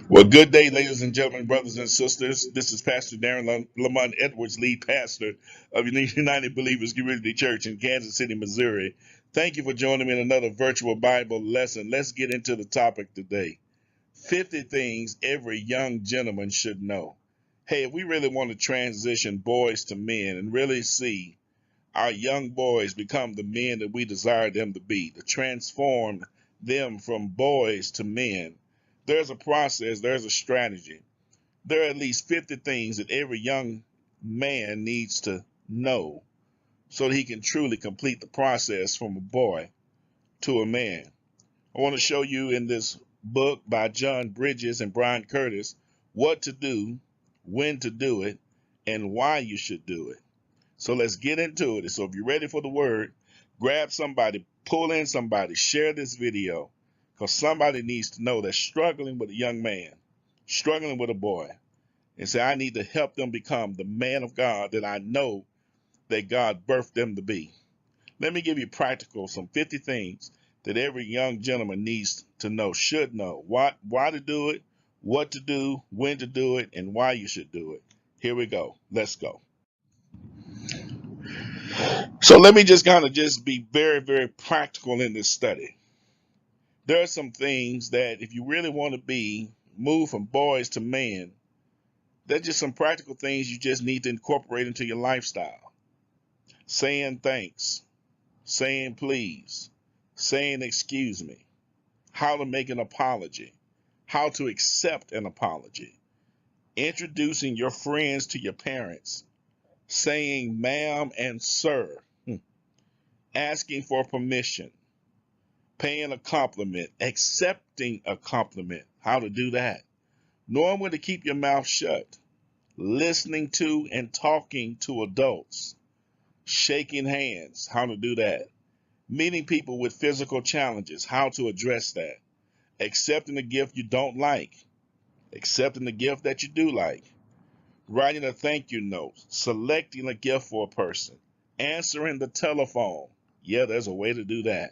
Well, good day, ladies and gentlemen, brothers and sisters. This is Pastor Darron LaMonte Edwards, lead pastor of United Believers Community Church in Kansas City, Missouri. Thank you for joining me in another virtual Bible lesson. Let's get into the topic today. 50 things every young gentleman should know. Hey, if we really want to transition boys to men and really see our young boys become the men that we desire them to be, to transform them from boys to men, there's a process, there's a strategy. There are at least 50 things that every young man needs to know so that he can truly complete the process from a boy to a man. I want to show you in this book by John Bridges and Brian Curtis what to do, when to do it, and why you should do it. So let's get into it. So if you're ready for the word, grab somebody, pull in somebody, share this video, because somebody needs to know they're struggling with a young man, struggling with a boy, and say, I need to help them become the man of God that I know that God birthed them to be. Let me give you practical, some 50 things that every young gentleman needs to know, should know, why to do it, what to do, when to do it, and why you should do it. Here we go. Let's go. So let me just kind of just be very, very practical in this study. There are some things that if you really want to be moved from boys to men, there's just some practical things you just need to incorporate into your lifestyle. Saying thanks, saying please, saying excuse me, how to make an apology, how to accept an apology, introducing your friends to your parents, saying ma'am and sir, asking for permission, paying a compliment, accepting a compliment, how to do that, knowing when to keep your mouth shut, listening to and talking to adults, shaking hands, how to do that, meeting people with physical challenges, how to address that, accepting a gift you don't like, accepting the gift that you do like, writing a thank you note, selecting a gift for a person, answering the telephone. Yeah, there's a way to do that.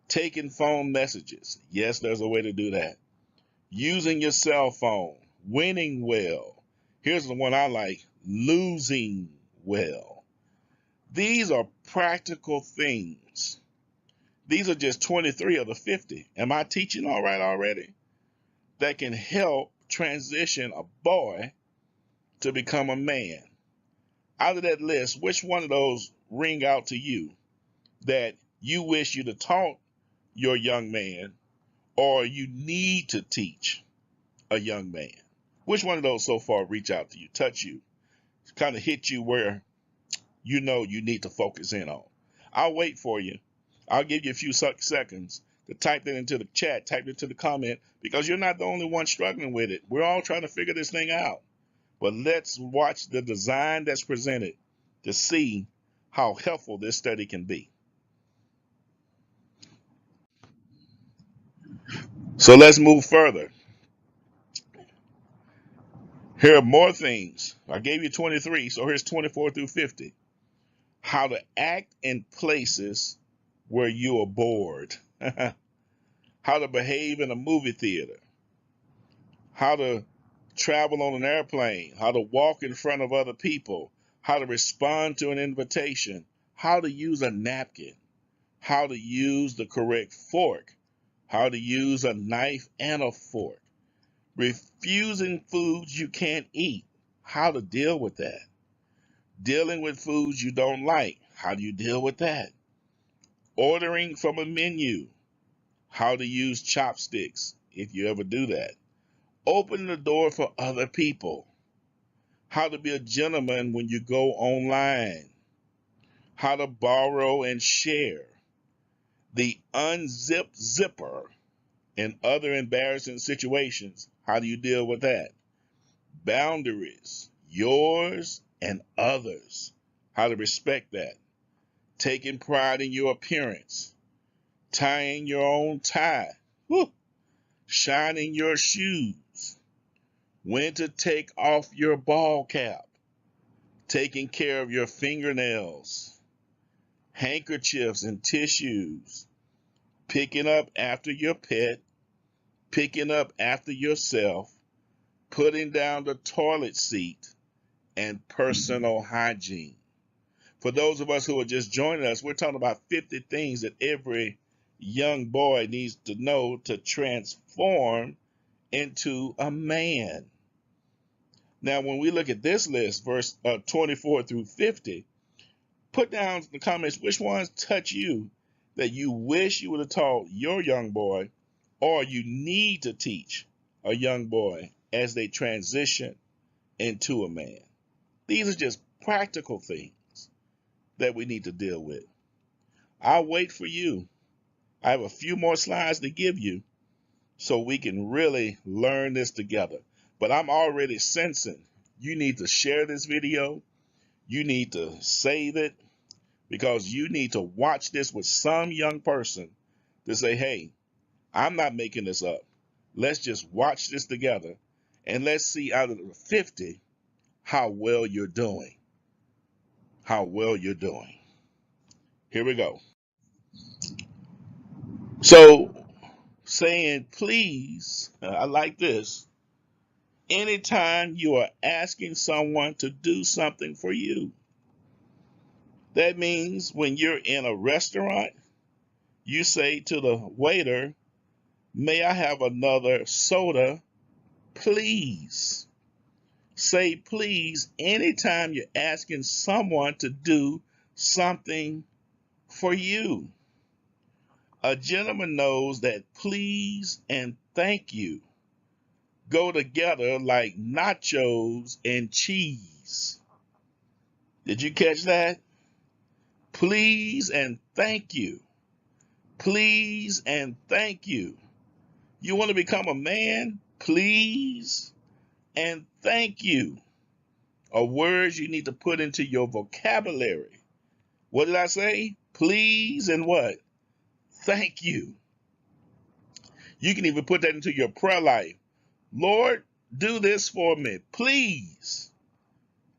Taking phone messages. Yes, there's a way to do that. Using your cell phone. Winning well. Here's the one I like. Losing well. These are practical things. These are just 23 of the 50. Am I teaching all right already? That can help transition a boy to become a man. Out of that list, which one of those ring out to you that you wish you'd have taught your young man or you need to teach a young man? Which one of those so far reach out to you, touch you, kind of hit you where you know you need to focus in on? I'll wait for you. I'll give you a few seconds to type that into the chat, type it into the comment, because you're not the only one struggling with it. We're all trying to figure this thing out. But let's watch the design that's presented to see how helpful this study can be. So let's move further. Here are more things. I gave you 23, so here's 24 through 50. How to act in places where you are bored. How to behave in a movie theater. How to travel on an airplane. How to walk in front of other people. How to respond to an invitation. How to use a napkin. How to use the correct fork. How to use a knife and a fork. Refusing foods you can't eat. How to deal with that. Dealing with foods you don't like. How do you deal with that? Ordering from a menu. How to use chopsticks, if you ever do that. Opening the door for other people. How to be a gentleman when you go online. How to borrow and share. The unzipped zipper and other embarrassing situations. How do you deal with that? Boundaries, yours and others. How to respect that. Taking pride in your appearance. Tying your own tie. Whew. Shining your shoes. When to take off your ball cap. Taking care of your fingernails. Handkerchiefs and tissues. Picking up after your pet. picking up after yourself, putting down the toilet seat, and personal hygiene. For those of us who are just joining us, we're talking about 50 things that every young boy needs to know to transform into a man. Now, when we look at this list, verse 24 through 50, put down in the comments which ones touch you that you wish you would have taught your young boy, or you need to teach a young boy as they transition into a man. These are just practical things that we need to deal with. I'll wait for you. I have a few more slides to give you so we can really learn this together. But I'm already sensing you need to share this video. You need to save it, because you need to watch this with some young person to say, hey, I'm not making this up. Let's just watch this together, and let's see out of the 50 how well you're doing. How well you're doing. Here we go. So, saying please, I like this. Anytime you are asking someone to do something for you. That means when you're in a restaurant, you say to the waiter, may I have another soda, please? Say please anytime you're asking someone to do something for you. A gentleman knows that please and thank you go together like nachos and cheese. Did you catch that? Please and thank you. Please and thank you. You want to become a man? Please and thank you are words you need to put into your vocabulary. What did I say? Please and what? Thank you. You can even put that into your prayer life. Lord, do this for me, please.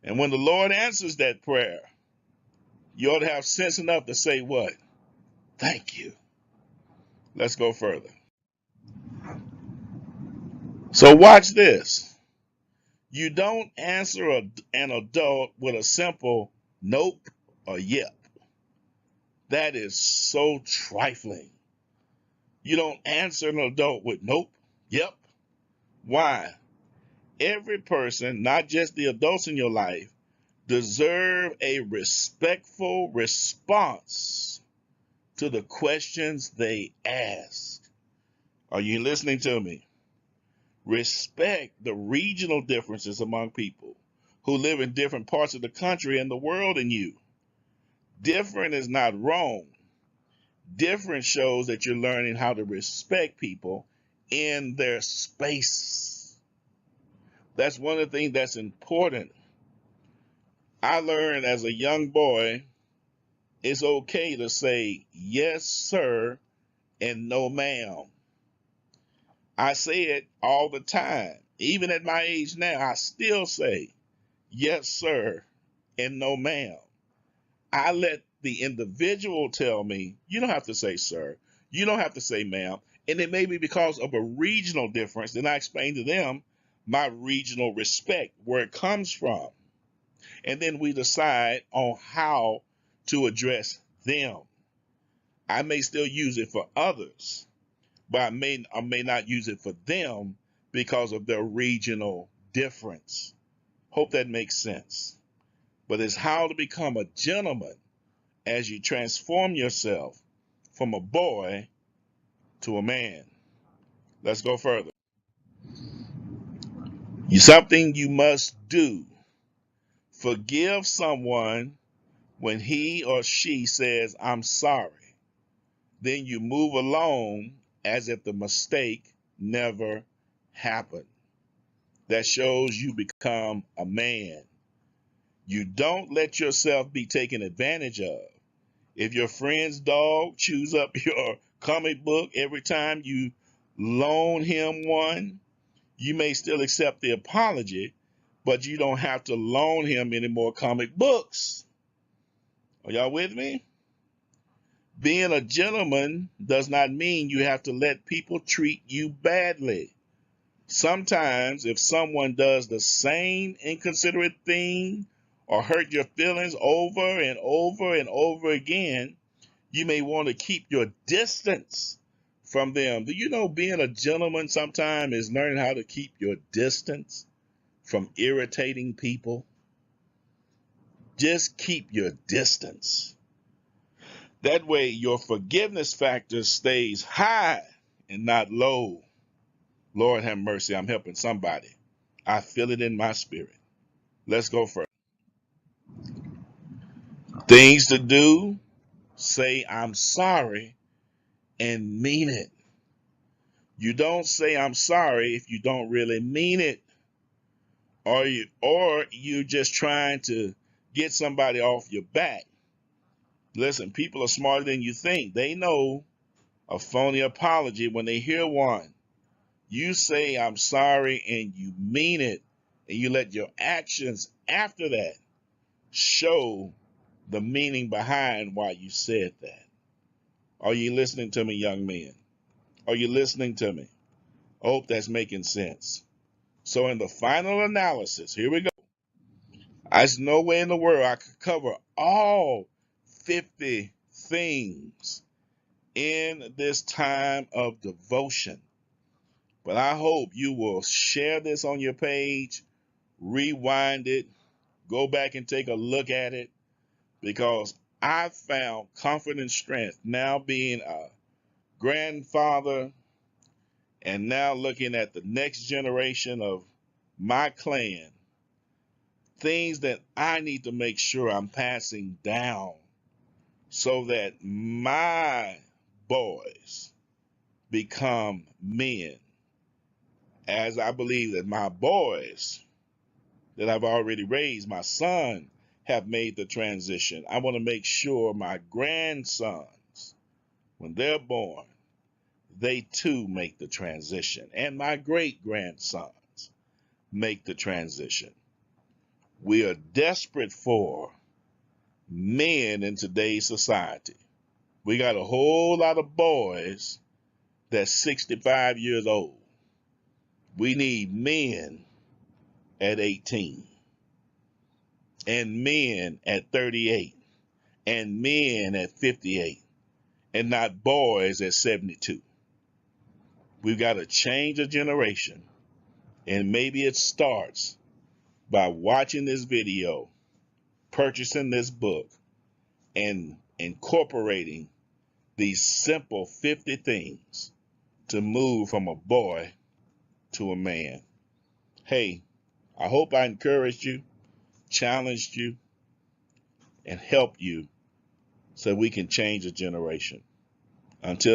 And when the Lord answers that prayer, you ought to have sense enough to say what? Thank you. Let's go further. So watch this. You don't answer an adult with a simple nope or yep. That is so trifling. You don't answer an adult with nope, yep. Why? Every person, not just the adults in your life, deserve a respectful response to the questions they ask. Are you listening to me? Respect the regional differences among people who live in different parts of the country and the world than you. Different is not wrong. Different shows that you're learning how to respect people in their space. That's one of the things that's important. I learned as a young boy, it's okay to say yes, sir, and no, ma'am. I say it all the time. Even at my age now, I still say yes, sir, and no, ma'am. I let the individual tell me, you don't have to say sir, you don't have to say ma'am. And it may be because of a regional difference. Then I explain to them my regional respect, where it comes from. And then we decide on how to address them. I may still use it for others, but I may not use it for them because of their regional difference. Hope that makes sense. But it's how to become a gentleman as you transform yourself from a boy to a man. Let's go further. Something you must do. Forgive someone when he or she says, I'm sorry. Then you move along as if the mistake never happened. That shows you become a man. You don't let yourself be taken advantage of. If your friend's dog chews up your comic book every time you loan him one, you may still accept the apology, but you don't have to loan him any more comic books. Are y'all with me? Being a gentleman does not mean you have to let people treat you badly. Sometimes, if someone does the same inconsiderate thing or hurt your feelings over and over and over again, you may want to keep your distance from them. Do you know being a gentleman sometimes is learning how to keep your distance from irritating people? Just keep your distance. That way, your forgiveness factor stays high and not low. Lord have mercy, I'm helping somebody. I feel it in my spirit. Let's go further. Things to do, say I'm sorry and mean it. You don't say I'm sorry if you don't really mean it. Or you're just trying to get somebody off your back. Listen, people are smarter than you think. They know a phony apology when they hear one. You say I'm sorry and you mean it, and you let your actions after that show the meaning behind why you said that. Are you listening to me, young men? Are you listening to me? I hope that's making sense. So in the final analysis, here we go. There's no way in the world I could cover all 50 things in this time of devotion. But I hope you will share this on your page, rewind it, go back and take a look at it, because I found comfort and strength now being a grandfather and now looking at the next generation of my clan, things that I need to make sure I'm passing down so that my boys become men, as I believe that my boys that I've already raised, my son, have made the transition. I want to make sure my grandsons, when they're born, they too make the transition, and my great-grandsons make the transition. We are desperate for men in today's society. We got a whole lot of boys that's 65 years old. We need men at 18, and men at 38, and men at 58, and not boys at 72. We've got to change a generation, and maybe it starts by watching this video, purchasing this book, and incorporating these simple 50 things to move from a boy to a man. Hey, I hope I encouraged you, challenged you, and helped you so we can change a generation. Until